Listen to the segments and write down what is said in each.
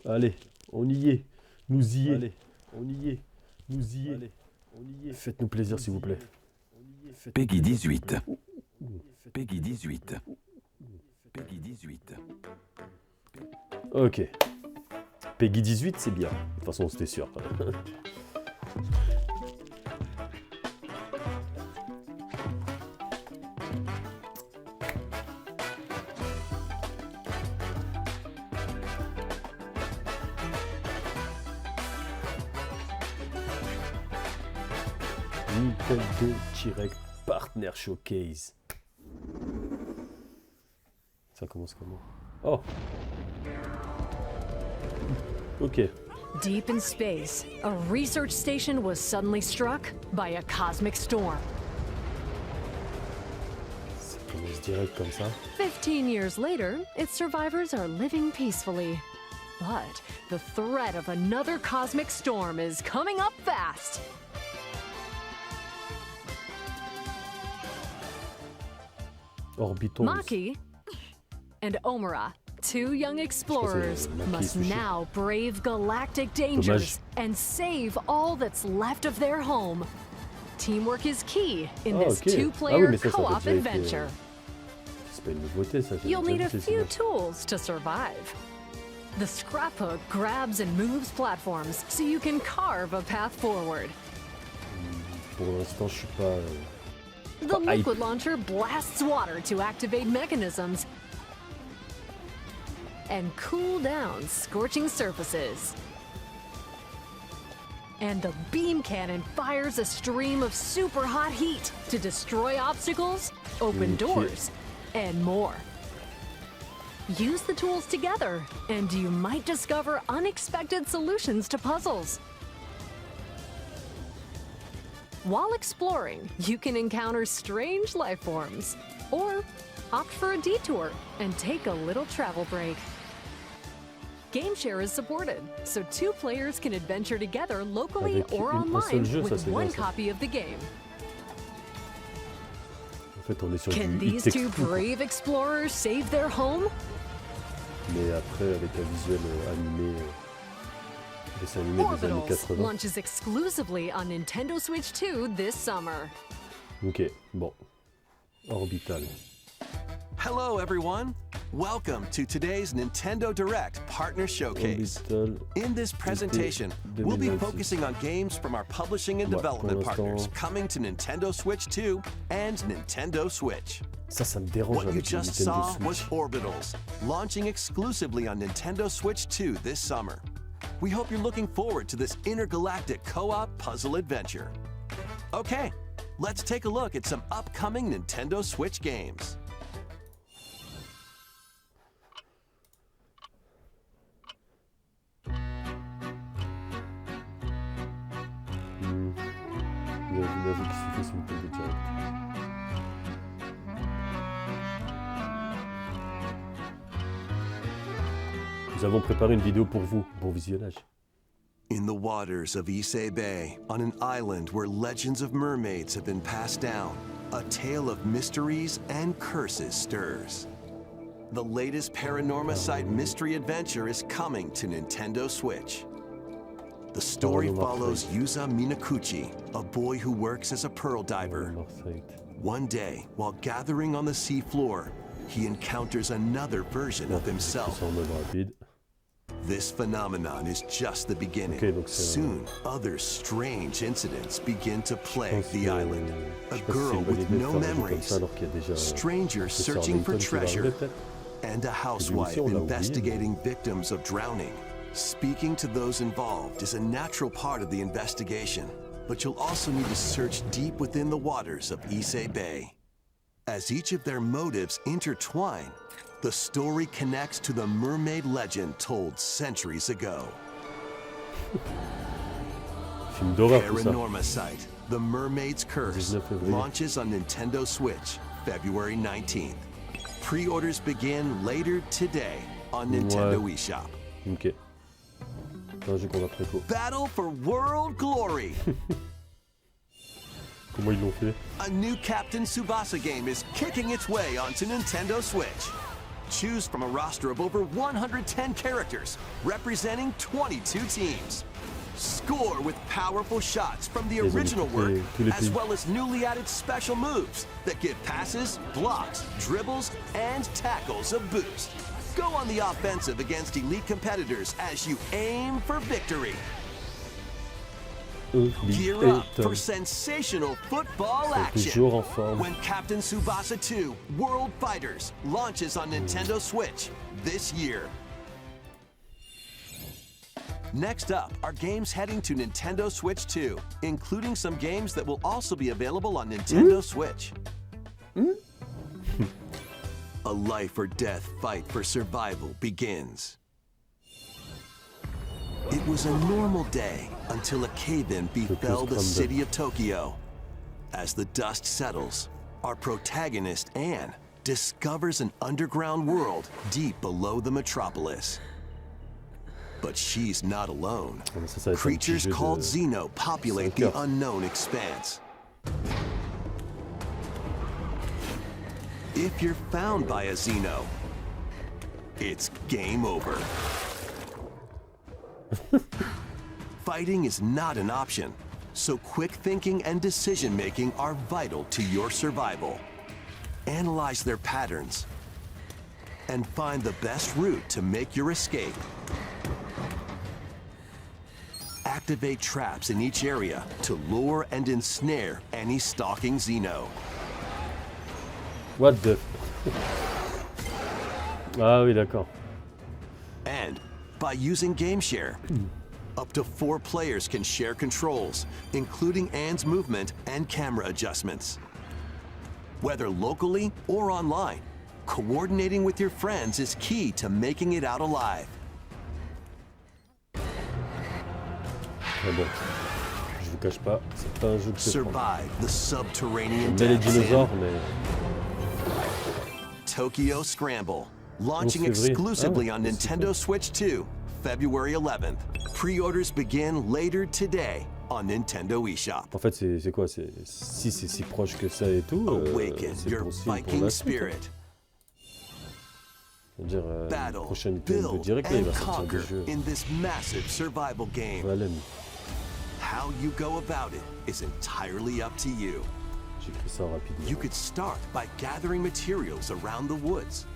Allez, on y est. Nous y est. Allez, on y est. Nous y est. Allez, on y est. Faites-nous plaisir, s'il vous plaît. Peggy 18. Peggy 18. Peggy 18. Ok. Peggy 18, c'est bien. De toute façon, c'était sûr. Nintendo Direct Partner Showcase. Ça commence comment? Oh. Ok. Deep in space, a research station was suddenly struck by a cosmic storm. Ça commence direct comme ça. 15 years later, its survivors are living peacefully. But the threat of another cosmic storm is coming up fast. Orbitals. Maki and Omura, two young explorers, must now brave galactic dangers and save all that's left of their home. Teamwork is key in this two-player co-op adventure. C'est pas une nouveauté, ça. You'll need a few tools to survive. The scraphook grabs and moves platforms so you can carve a path forward. Pour l'instant, je suis pas... The liquid launcher blasts water to activate mechanisms and cool down scorching surfaces. And the beam cannon fires a stream of super hot heat to destroy obstacles, open doors, and more. Use the tools together, and you might discover unexpected solutions to puzzles. While exploring, you can encounter strange life forms, or opt for a detour and take a little travel break. Game share is supported, so two players can adventure together locally or online with one copy of the game. En fait, on est sur Can these two brave explorers save their home? Mais après, avec un visuel animé, dessin animé des années Orbitals 80. launches exclusively on Nintendo Switch 2 this summer. Ok, bon. Orbital. Hello, everyone. Welcome to today's Nintendo Direct Partner Showcase. In this presentation, we'll be focusing on games from our publishing and development partners coming to Nintendo Switch 2 and Nintendo Switch. Ça me dérange. What you just saw was Orbitals, launching exclusively on Nintendo Switch 2 this summer. We hope you're looking forward to this intergalactic co-op puzzle adventure. Okay, let's take a look at some upcoming Nintendo Switch games. J'avoue qu'il suffit sur le direct. Nous avons préparé une vidéo pour vous. Bon visionnage. In the waters of Issei Bay, on an island where legends of mermaids have been passed down, a tale of mysteries and curses stirs. The latest Paranormasight mystery adventure is coming to Nintendo Switch. The story follows Yuza Minakuchi, a boy who works as a pearl diver. One day, while gathering on the seafloor, he encounters another version of himself. This phenomenon is just the beginning. Soon, other strange incidents begin to plague the island. A girl with no memories, strangers searching for treasure, and a housewife investigating victims of drowning. Speaking to those involved is a natural part of the investigation, but you'll also need to search deep within the waters of Issei Bay. As each of their motives intertwine, the story connects to the mermaid legend told centuries ago. Paranormasight, The Mermaid's Curse, launches on Nintendo Switch February 19th. Pre-orders begin later today on Nintendo eShop. Ok. Un jeu qu'on va préco. Battle for World Glory. Comment ils l'ont fait? A new Captain Tsubasa game is kicking its way onto Nintendo Switch. Choose from a roster of over 110 characters, representing 22 teams. Score with powerful shots from the original work, as well as newly added special moves that give passes, blocks, dribbles, and tackles a boost. Go on the offensive against elite competitors as you aim for victory. Gear up for sensational football action when Captain Tsubasa 2 World Fighters launches on Nintendo Switch this year. Next up are games heading to Nintendo Switch 2, including some games that will also be available on Nintendo Switch. A life or death fight for survival begins. It was a normal day until a cave-in befell the city of Tokyo. As the dust settles, our protagonist, Anne, discovers an underground world deep below the metropolis. But she's not alone. Creatures called Xeno populate the unknown expanse. If you're found by a Xeno, it's game over. Fighting is not an option, so quick thinking and decision-making are vital to your survival. Analyze their patterns and find the best route to make your escape. Activate traps in each area to lure and ensnare any stalking Xeno. What the... Ah oui, d'accord. And by using GameShare, up to 4 players can share controls, including Anne's movement and camera adjustments. Whether locally or online, coordinating with your friends is key to making it out alive. Mais bon, je vous cache pas, c'est pas un jeu que je prends. Survive the subterranean J'aime bien les dinosaures, mais... Tokyo Scramble, launching exclusively on Nintendo Switch 2, February 11th. Pre-orders begin later today on Nintendo eShop. En fait, c'est quoi? Si c'est si proche que ça et tout, c'est possible pour la suite. C'est-à-dire, la prochaine Nintendo Direct, là, il va sortir des jeux. Valheim. How you go about it is entirely up to you. J'écris ça rapidement. You could start by gathering materials around the woods.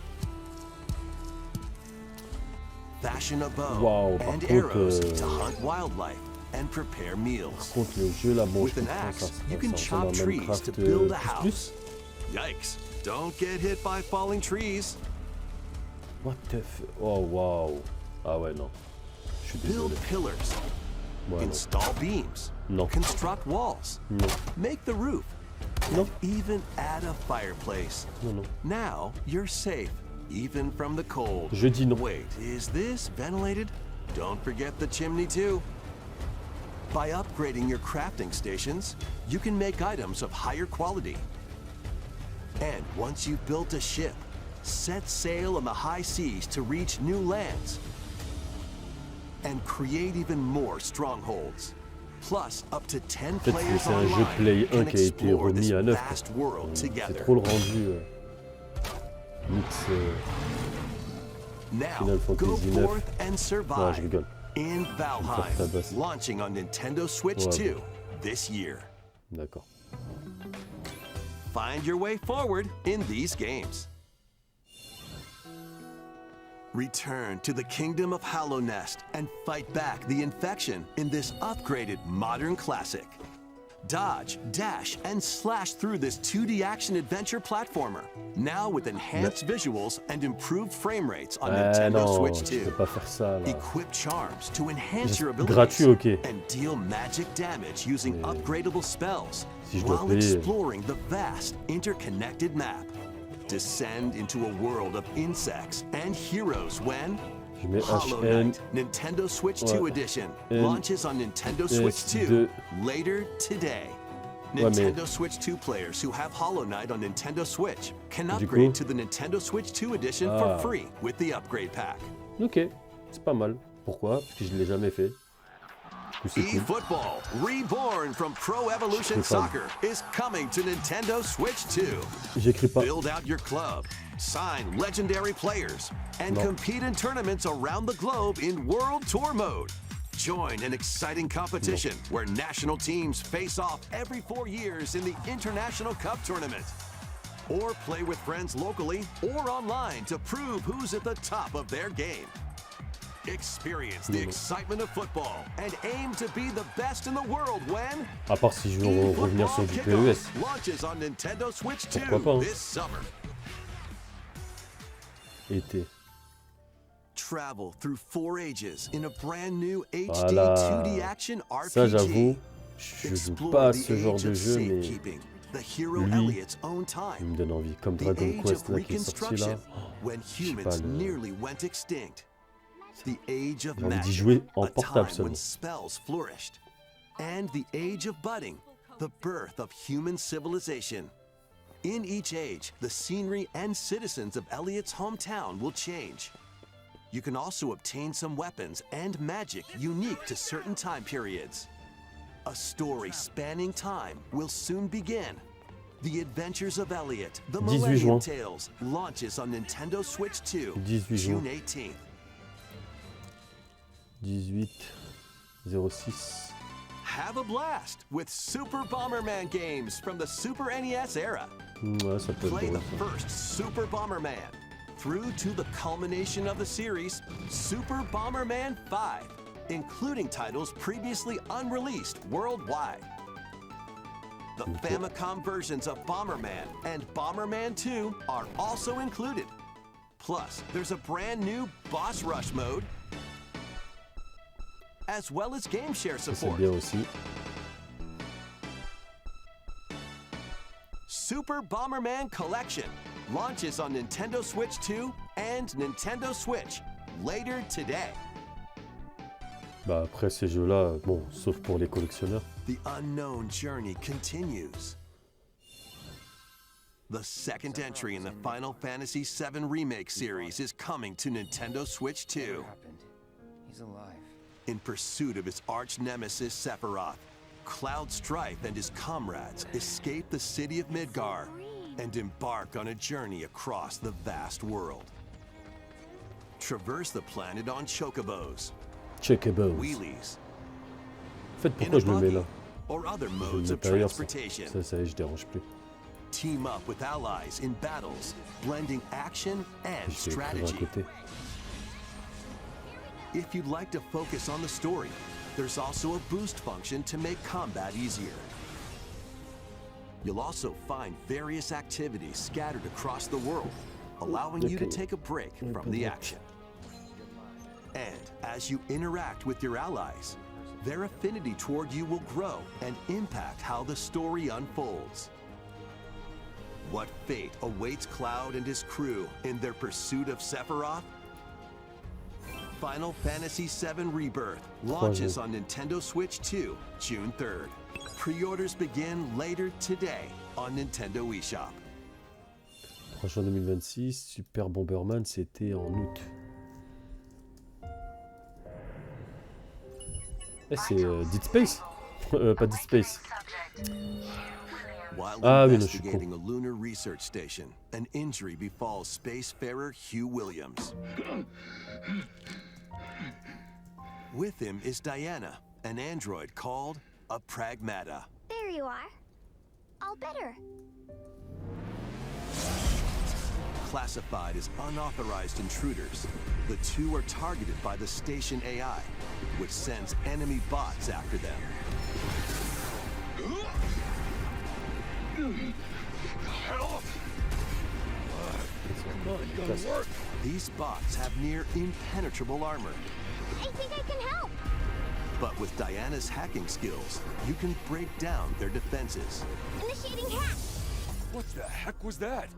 Fashion a bow and arrows to hunt wildlife and prepare meals. Par contre, le jeu là, bon, With an axe, you can chop trees to build a house. Yikes! Don't get hit by falling trees. What the f... Oh, wow. Ah ouais, non. Je suis désolé. Build pillars. Ouais, Install beams. Non. Construct walls. Non. Make the roof. Non. Even add a fireplace. Non, non. Now you're safe, even from the cold. Je dis non. Wait, is this ventilated? Don't forget the chimney too. By upgrading your crafting stations, you can make items of higher quality. And once you've built a ship, set sail on the high seas to reach new lands. And create even more strongholds. Plus, up to 10 players c'est un jeu Play 1 qui a été remis à 9. C'est trop le rendu mix Final Fantasy 9. Non, je rigole. In Valheim, launching on Nintendo Switch 2 this year. D'accord. Find your way forward in these games. Return to the kingdom of Hallownest and fight back the infection in this upgraded modern classic. Dodge, dash, and slash through this 2D action-adventure platformer, now with enhanced visuals and improved frame rates on Nintendo Switch 2. Je peux pas faire ça, là. Equip charms to enhance your abilities gratuit, okay. and deal magic damage using upgradable spells Si je dois while payer. exploring the vast, interconnected map. Descend into a world of insects and heroes when Je mets Hollow HN. Knight Nintendo Switch 2 Edition launches on Nintendo Switch 2 later today. Nintendo Switch 2 players who have Hollow Knight on Nintendo Switch can upgrade to the Nintendo Switch 2 Edition for free with the upgrade pack. Ok, c'est pas mal. Pourquoi? Parce que je ne l'ai jamais fait. coup, c'est cool. eFootball, reborn from Pro Evolution Soccer, is coming to Nintendo Switch 2. J'écris pas. Build out your club, sign legendary players, and compete in tournaments around the globe in World Tour mode. Join an exciting competition where national teams face off every 4 years in the International Cup Tournament. Or play with friends locally or online to prove who's at the top of their game. Experience the excitement of football and aim to be the best in the world when À part si je veux revenir sur du PES. launches on Nintendo Switch 2 Pourquoi pas, hein. this summer. Été. Travel through 4 ages in a brand new HD Voilà. 2D action RPG. Ça, j'avoue, je joue pas à ce genre de jeu, mais The hero lui, Elliot's own il time. me donne envie. Comme The Dragon age Quest of là, qui est sorti là. reconstruction when humans nearly went extinct. The age of J'ai envie d'y magic, jouer en a portable time when seulement. spells flourished. And the age of budding, the birth of human civilization. In each age, the scenery and citizens of Elliot's hometown will change. You can also obtain some weapons and magic unique to certain time periods. A story spanning time will soon begin. The Adventures of Elliot, The 18 Millennium juin. Tales, launches on Nintendo Switch 2, 18 juin. June 18th. 18/06. Have a blast with Super Bomberman games from the Super NES era. Ouais, ça peut être Play drôle. the Ça. first Super Bomberman through to the culmination of the series, Super Bomberman 5, including titles previously unreleased worldwide. The Famicom versions of Bomberman and Bomberman 2 are also included. Plus, there's a brand new Boss Rush mode, as well as game share Ça, c'est support. bien aussi. Super Bomberman Collection launches on Nintendo Switch 2 and Nintendo Switch later today. Bah après ces jeux-là, bon, sauf pour les collectionneurs. The unknown journey continues. The second entry in the Final Fantasy VII Remake series is coming to Nintendo Switch 2. happened? He's alive. In pursuit of his arch nemesis Sephiroth, Cloud Strife and his comrades escape the city of Midgar and embark on a journey across the vast world. Traverse the planet on chocobos, Checkable. wheelies, En fait, in pourquoi a je le mets buggy, là? or other Je vais le modes of mettre ailleurs, ça. transportation. Ça y est, je dérange plus. Team up with allies in battles, blending action and Je vais écrire à strategy. côté. If you'd like to focus on the story, there's also a boost function to make combat easier. You'll also find various activities scattered across the world, allowing you to take a break from the action. And as you interact with your allies, their affinity toward you will grow and impact how the story unfolds. What fate awaits Cloud and his crew in their pursuit of Sephiroth? Final Fantasy VII Rebirth launches on Nintendo Switch 2, June 3rd. Pre-orders begin later today on Nintendo eShop. Prochain 2026, Super Bomberman, c'était en août. Eh, c'est Dead Space. Pas Dead Space. While Ah oui, non, je suis con. investigating a lunar research station, an injury befalls spacefarer Hugh Williams. With him is Diana, an android called a Pragmata. There you are. All better. Classified as unauthorized intruders, the two are targeted by the station AI, which sends enemy bots after them. These bots have near impenetrable armor, I think I can help. but with Diana's hacking skills, you can break down their defenses. Initiating hack. What the heck was that?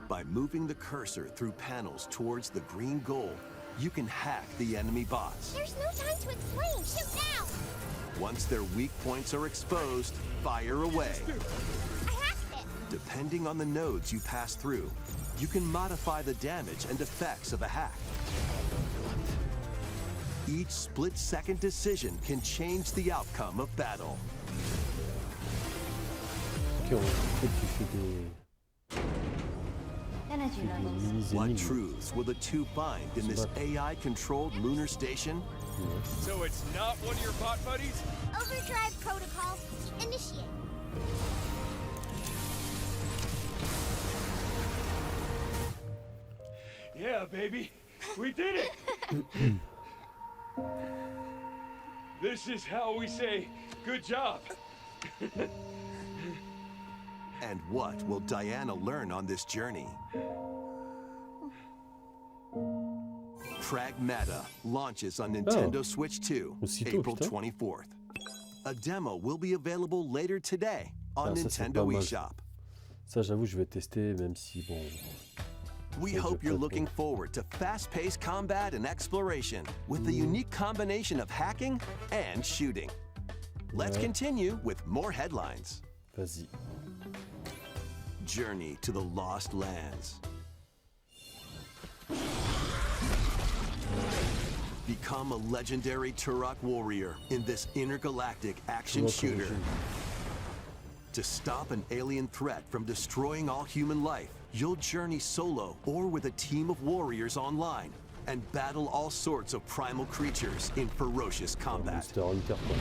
By moving the cursor through panels towards the green goal, you can hack the enemy bots. There's no time to explain. Shoot now. Once their weak points are exposed, fire away. I hacked it. Depending on the nodes you pass through, you can modify the damage and effects of a hack. each split-second decision can change the outcome of battle. Ok, en fait, tu fais des What mini-énigmes. truths will the two find in this AI-controlled lunar station? So it's not one of your bot buddies? Overdrive protocol. Initiate. Yeah, baby. We did it! This is how we say, good job. And what will Diana learn on this journey? Pragmata launches on Nintendo Switch 2, Aussitôt, April putain. 24th. A demo will be available later today on Ah, ça, c'est Nintendo pas mal. eShop. Ça, j'avoue, je vais tester, même si, bon... We Ça, hope je you're peux looking pas. forward to fast-paced combat and exploration with the unique combination of hacking and shooting. Let's Ouais. continue with more headlines. Vas-y. Journey to the Lost Lands. Become a legendary Turok warrior in this intergalactic action Turok shooter. origin. To stop an alien threat from destroying all human life, you'll journey solo or with a team of warriors online and battle all sorts of primal creatures in ferocious combat. Monster Hunter, quoi.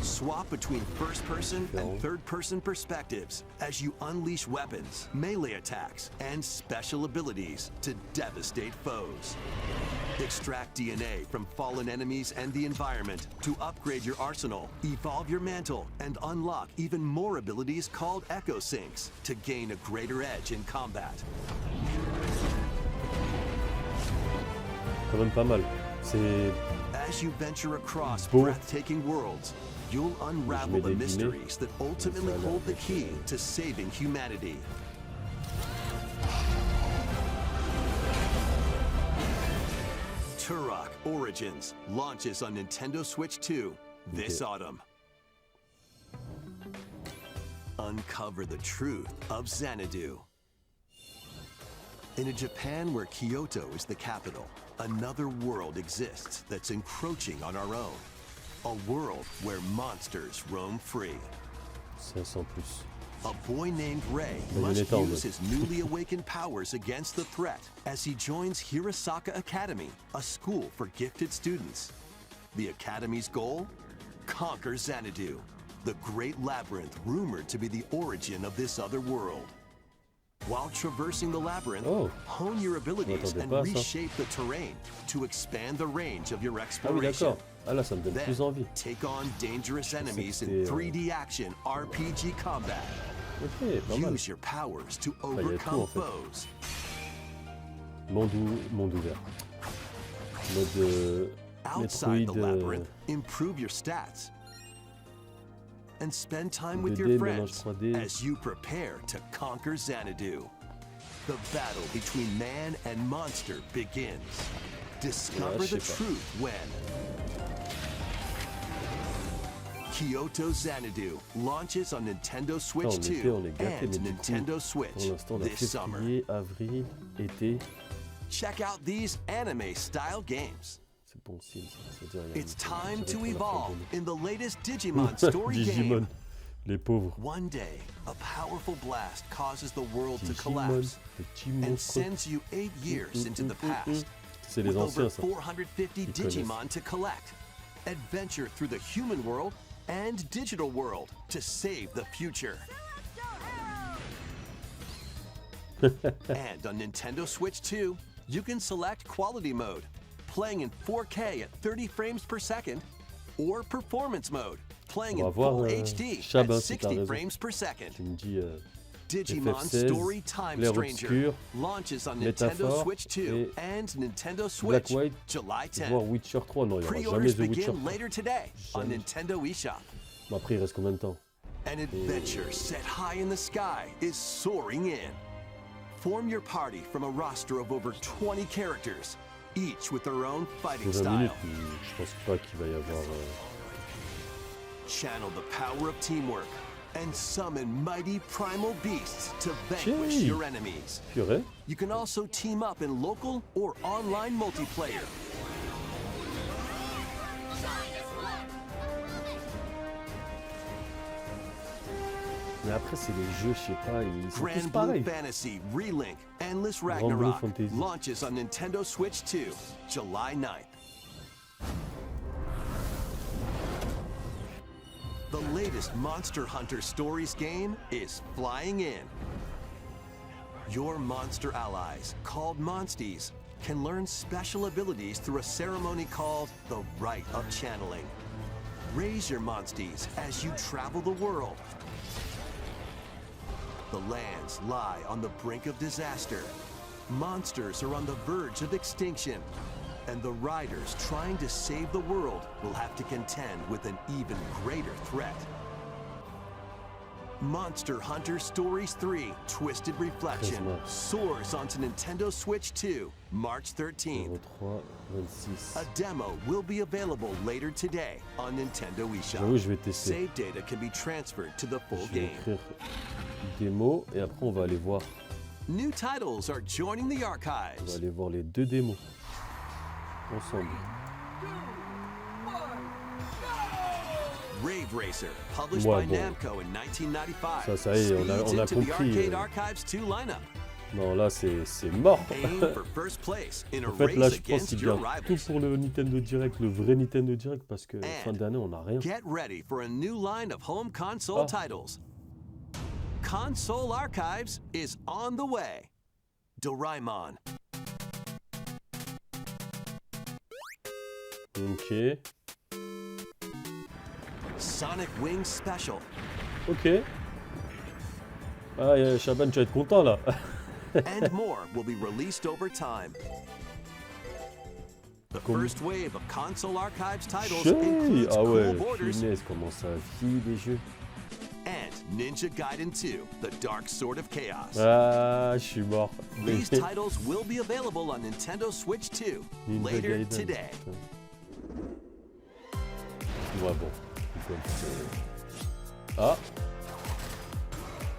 Swap between first-person and Différent. third-person perspectives as you unleash weapons, melee attacks, and special abilities to devastate foes. Extract DNA from fallen enemies and the environment to upgrade your arsenal, evolve your mantle, and unlock even more abilities called Echo Syncs to gain a greater edge in combat. Quand même pas mal. C'est... As you venture across Beau. breathtaking worlds, you'll unravel mets the des guillemets. mysteries that ultimately Ça a l'air hold the d'être, key to saving humanity. Turok Origins launches on Nintendo Switch 2 this Okay. autumn. Uncover the truth of Xanadu. In a Japan where Kyoto is the capital, another world exists that's encroaching on our own. A world where monsters roam free. 500 plus. A boy named Ray Bayonetta must en use mode. his newly awakened powers against the threat as he joins Hirasaka Academy, a school for gifted students. The Academy's goal? Conquer Xanadu, the great labyrinth rumored to be the origin of this other world. While traversing the labyrinth, Oh. hone your abilities m'attendais and pas à ça. reshape the terrain to expand the range of your Ah oui, exploration. d'accord. Ah là, ça me donne Then, plus envie. take on dangerous enemies in c'était, 3D action RPG combat. Ok, pas mal. Use your powers to y a tout, overcome en fait. foes. Monde ouvert. Mode Outside the Metroid, labyrinth, improve your stats. And spend time with 2D, your mélange friends 3D. as you prepare to conquer Xanadu. The battle between man and monster begins. Discover Ouais, je the sais pas. truth when Kyoto Xanadu launches on Nintendo Switch on était 2 on est gâtés, and mais du coup, Nintendo Switch pour l'instant, on a this summer. février, avril, été. Check out these anime-style games. C'est bon signe, ça. Ça veut dire, il y a It's une- time ça to va être la fin evolve de in the latest Digimon story Digimon, game. les pauvres. One day, a powerful blast causes the world to Digimon, collapse les petits and monstres. sends you 8 years into the past. C'est les With over anciens, ça. 450 Ils connaissent. Digimon to collect. Adventure through the human world and digital world to save the future. And on Nintendo Switch 2, you can select quality mode, playing in 4K at 30 frames per second, or performance mode, playing On va in voir, full HD Chab, at hein, si t'as 60 raison. frames per second. Tu me dis Digimon FF16, Story Time Clair Stranger Obscur, launches on Métaphore Nintendo Switch 2 et and Nintendo Black Switch White, July 10. voir Witcher 3. Non, il n'y aura jamais Pre-orders The Witcher begin 3. later today on Jamais. Nintendo eShop. Bon, après, il reste combien de temps? An adventure set high in the sky is soaring in. Form your party from a roster of over 20 characters, each with their own fighting 20 style. minutes, je pense pas qu'il va y avoir... Channel the power of teamwork and summon mighty primal beasts to vanquish Gee. your enemies. Purée. You can also team up in local or online multiplayer. Mais après, c'est les jeux, je sais pas, ils sont tous Grand Blue pareils. Fantasy Relink Endless Blue Ragnarok Fantasy. launches on Nintendo Switch 2, July 9th. The latest Monster Hunter Stories game is flying in. Your monster allies, called Monsties, can learn special abilities through a ceremony called the Rite of Channeling. Raise your Monsties as you travel the world. The lands lie on the brink of disaster. Monsters are on the verge of extinction. And the riders trying to save the world will have to contend with an even greater threat. Monster Hunter Stories 3 Twisted Reflection soars onto Nintendo Switch 2, March 13th. 03, 26. A demo will be available later today on Nintendo eShop. J'avoue, je vais tester. Save data can be transferred to the full Je vais game. écrire démo et après on va aller voir. New titles are joining the On va archives. aller voir les deux démos. Ensemble. Rave Racer, published Ouais, by bon. Namco in 1995, Ça y est, on a speeds into the compris, Arcade Archives 2 lineup. Non, là c'est mort. Aim for first place in a En fait, là, race je pense against qu'il your vient tout rivals. pour le Nintendo Direct, le vrai Nintendo Direct, parce que fin And d'année, on n'a rien. Get ready for a new line of home console Ah. titles. Console Archives is on the way. Doraemon, Ok. Sonic Wings Special, Ok. Ah, Chaban, tu vas être content là. and more will be released over time. The first wave of console archives titles Jeux. includes Ah ouais, Cool Borders punaise, comment ça vit les jeux. and Ninja Gaiden 2, The Dark Sword of Chaos. Ah, je suis mort. These titles will be available on Nintendo Switch 2 Ninja later Gaiden, today. putain. Ouais, bon. Comme c'est- Ah.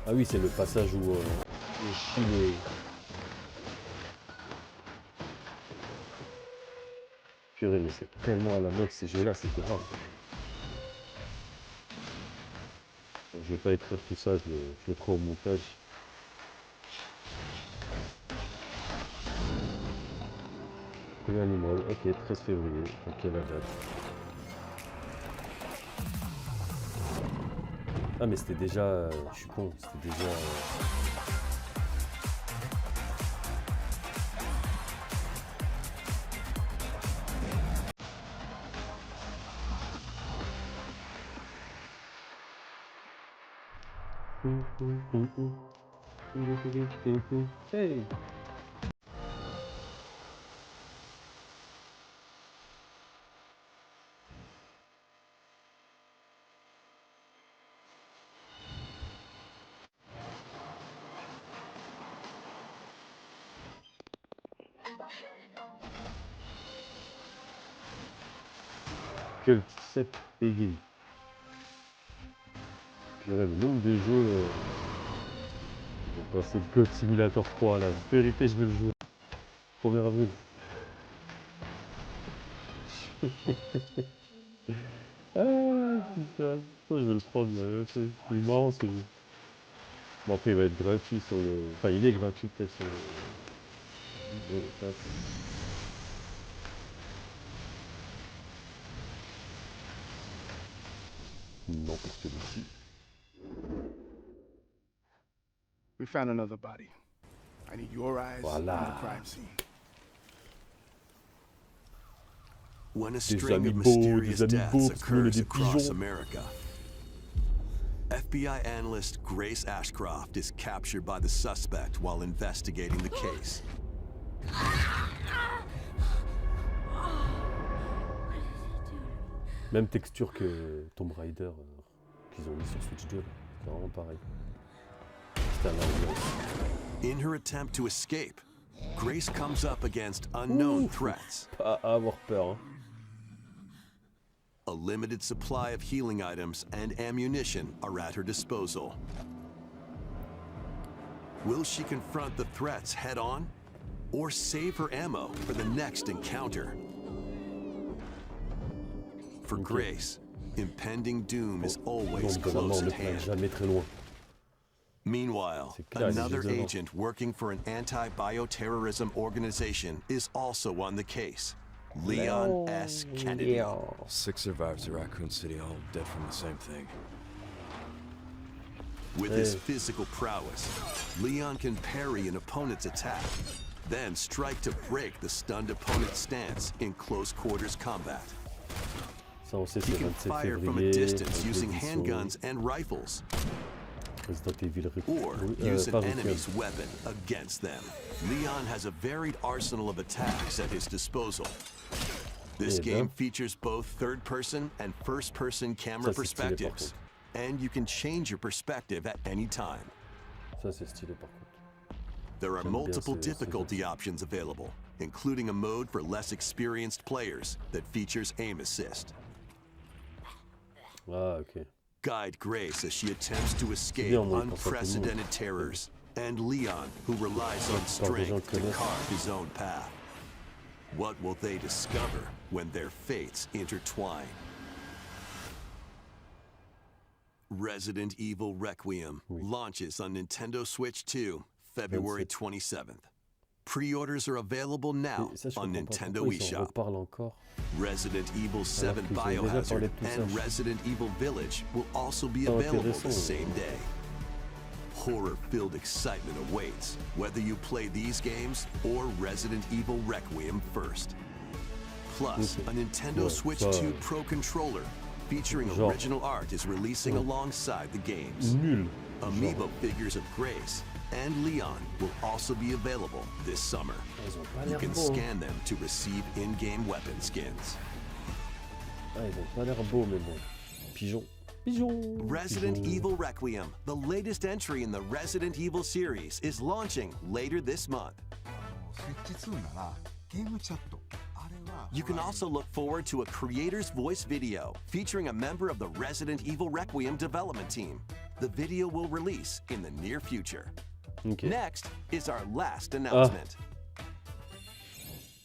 Ah oui, c'est le passage où je suis le... Purée, mais c'est tellement à la mode ces jeux-là, c'est grave. Je vais pas écrire tout ça, je le ferai au montage. Premier numéro, ok, 13 février, ok la date. Ah mais c'était déjà, je suis con, c'était déjà... Hey! Quel concept aiguë. Purée, le nombre de jeux... Je vais passer le Code Simulator 3, la vérité, je vais le jouer. 1er avril. Ah putain, je vais le prendre, c'est marrant ce jeu. Bon après il va être gratuit sur le... Enfin il est gratuit peut-être sur le... Non pour celui-ci. We found another body. I need your eyes on Voilà. the crime scene. When a Des string of amiibo, mysterious des deaths amiibo, parce qu'on a occurs des across pigeons. America, FBI analyst Grace Ashcroft is captured by the suspect while investigating the case. Même texture que Tomb Raider qu'ils ont mis sur Switch 2, c'est vraiment pareil. C'était un algorithme. In her attempt to escape, Grace comes up against unknown threats. Pas à avoir peur. Hein. A limited supply of healing items and ammunition are at her disposal. Will she confront the threats head on, or save her ammo for the next encounter? For Grace, impending doom is always Donc de la mort close ne at plaît hand. jamais très loin. Meanwhile, another agent working for an anti-bioterrorism organization is also on the case. Leon S. Kennedy. 6 survivors of Raccoon City, all dead from the same thing. With his physical prowess, Leon can parry an opponent's attack, then strike to break the stunned opponent's stance in close quarters combat. He can fire from a distance using handguns and rifles, or use an enemy's weapon against them. Leon has a varied arsenal of attacks at his disposal. This game features both third-person and first-person camera perspectives, and you can change your perspective at any time. There are multiple difficulty options available, including a mode for less experienced players that features aim assist. Guide Grace as she attempts to escape unprecedented terrors, and Leon, who relies on strength to carve his own path. What will they discover when their fates intertwine? Resident Evil Requiem launches on Nintendo Switch 2, February 27th. Pre-orders are available now on Nintendo eShop. Resident Evil 7 Biohazard and Resident Evil Village will also be available the same day. Horror-filled excitement awaits, whether you play these games or Resident Evil Requiem first. Plus, a Nintendo Switch 2 Pro controller featuring original art is releasing alongside the games. Amiibo figures of Grace and Leon will also be available this summer. You can scan them to receive in-game weapon skins. Resident Evil Requiem, the latest entry in the Resident Evil series, is launching later this month. You can also look forward to a creator's voice video featuring a member of the Resident Evil Requiem development team. The video will release in the near future. Next is our last announcement.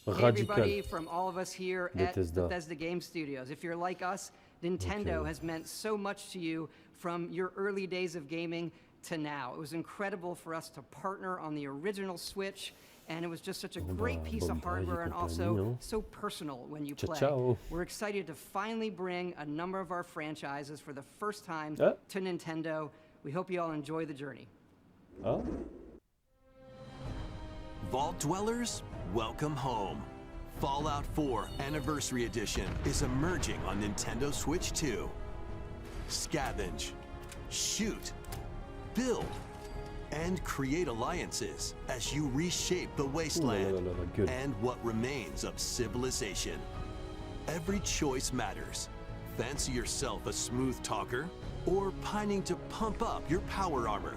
Hey everybody, from all of us here at Bethesda Game Studios. If you're like us, Nintendo has meant so much to you from your early days of gaming to now. It was incredible for us to partner on the original Switch, and it was just such a great piece of hardware and also so personal when you play. We're excited to finally bring a number of our franchises for the first time to Nintendo. We hope you all enjoy the journey. Vault Dwellers, welcome home. Fallout 4 Anniversary Edition is emerging on Nintendo Switch 2. Scavenge, shoot, build, and create alliances as you reshape the wasteland and what remains of civilization. Every choice matters. Fancy yourself a smooth talker or pining to pump up your power armor?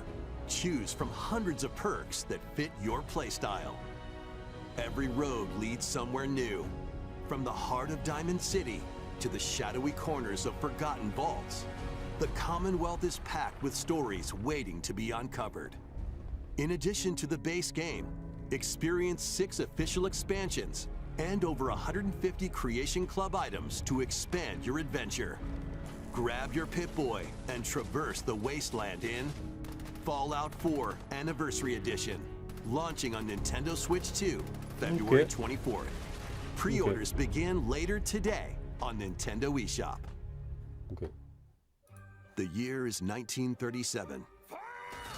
Choose from hundreds of perks that fit your playstyle. Every road leads somewhere new, from the heart of Diamond City to the shadowy corners of forgotten vaults. The Commonwealth is packed with stories waiting to be uncovered. In addition to the base game, experience 6 official expansions and over 150 Creation Club items to expand your adventure. Grab your Pip-Boy and traverse the wasteland in Fallout 4 Anniversary Edition, launching on Nintendo Switch 2, February 24th. Pre-orders begin later today on Nintendo eShop. The year is 1937.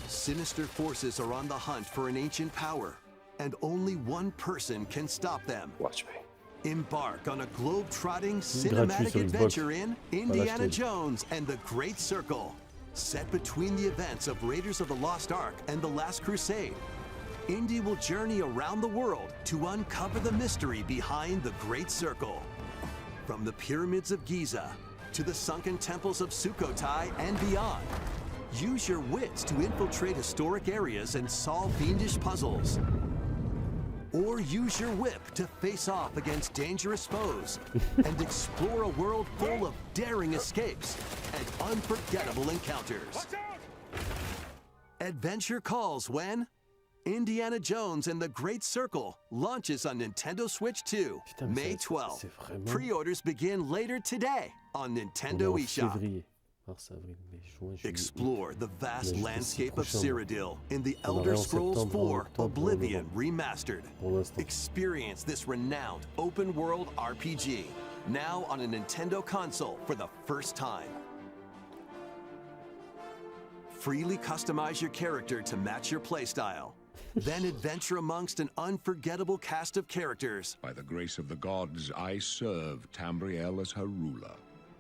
Sinister forces are on the hunt for an ancient power, and only one person can stop them. Watch me. Embark on a globe-trotting cinematic adventure in Indiana Jones and the Great Circle. Set between the events of Raiders of the Lost Ark and The Last Crusade, Indy will journey around the world to uncover the mystery behind the Great Circle. From the pyramids of Giza to the sunken temples of Sukhothai and beyond, use your wits to infiltrate historic areas and solve fiendish puzzles. Or use your whip to face off against dangerous foes and explore a world full of daring escapes and unforgettable encounters. Adventure calls when Indiana Jones and the Great Circle launches on Nintendo Switch 2, May 12th. Pre-orders begin later today on Nintendo eShop. Mars, avril, mai, juin, juillet. Explore the vast Mais landscape of prochain. Cyrodiil in the On Elder arrive en Scrolls septembre, 4 octobre, Oblivion novembre. Remastered. Pour l'instant. Experience this renowned open-world RPG, now on a Nintendo console for the first time. Freely customize your character to match your playstyle. Then adventure amongst an unforgettable cast of characters. By the grace of the gods, I serve Tambriel as her ruler.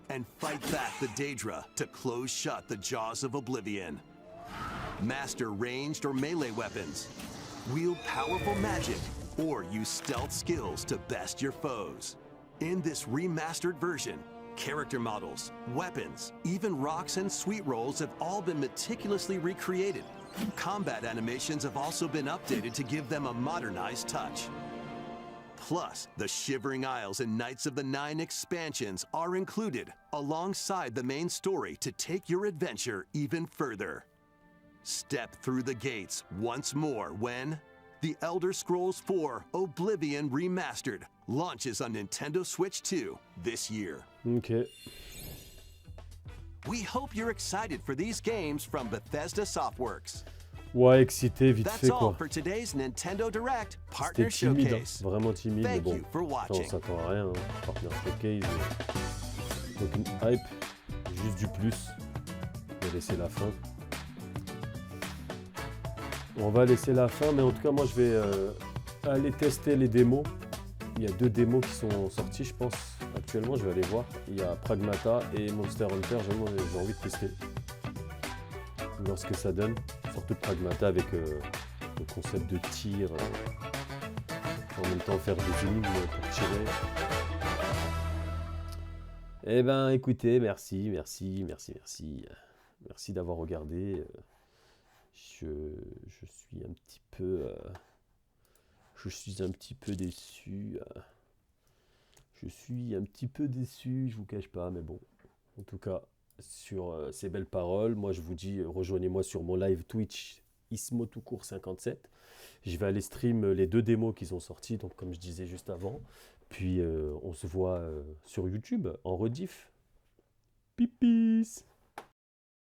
And fight back the Daedra to close shut the jaws of Oblivion. Master ranged or melee weapons. Wield powerful magic, or use stealth skills to best your foes. In this remastered version, character models, weapons, even rocks and sweet rolls have all been meticulously recreated. Combat animations have also been updated to give them a modernized touch. Plus, the Shivering Isles and Knights of the Nine expansions are included alongside the main story to take your adventure even further. Step through the gates once more when The Elder Scrolls 4 Oblivion Remastered launches on Nintendo Switch 2 this year. Ok. We hope you're excited for these games from Bethesda Softworks. Ouais, excité, vite That's fait all quoi. for today's Nintendo Direct C'était Partner timide, hein, Showcase. vraiment timide, mais Thank bon. you for Après, on watching. s'attend à rien, hein. Partner Showcase. Donc une hype, juste du plus. On va laisser la fin. On va laisser la fin, mais en tout cas, moi je vais aller tester les démos. Il y a 2 démos qui sont sorties, je pense. Actuellement, je vais aller voir. Il y a Pragmata et Monster Hunter. J'ai envie de tester. Voir ce que ça donne. Surtout Pragmata avec le concept de tir. En même temps, faire des énigmes pour tirer. Eh ben, écoutez, merci d'avoir regardé. Je suis un petit peu... je suis un petit peu déçu. Je suis un petit peu déçu, je vous cache pas, mais bon. En tout cas, sur ces belles paroles, moi je vous dis, rejoignez-moi sur mon live Twitch, Ismo tout court 57. Je vais aller stream les 2 démos qui sont sorties, donc comme je disais juste avant. Puis on se voit sur YouTube en rediff. Pipis.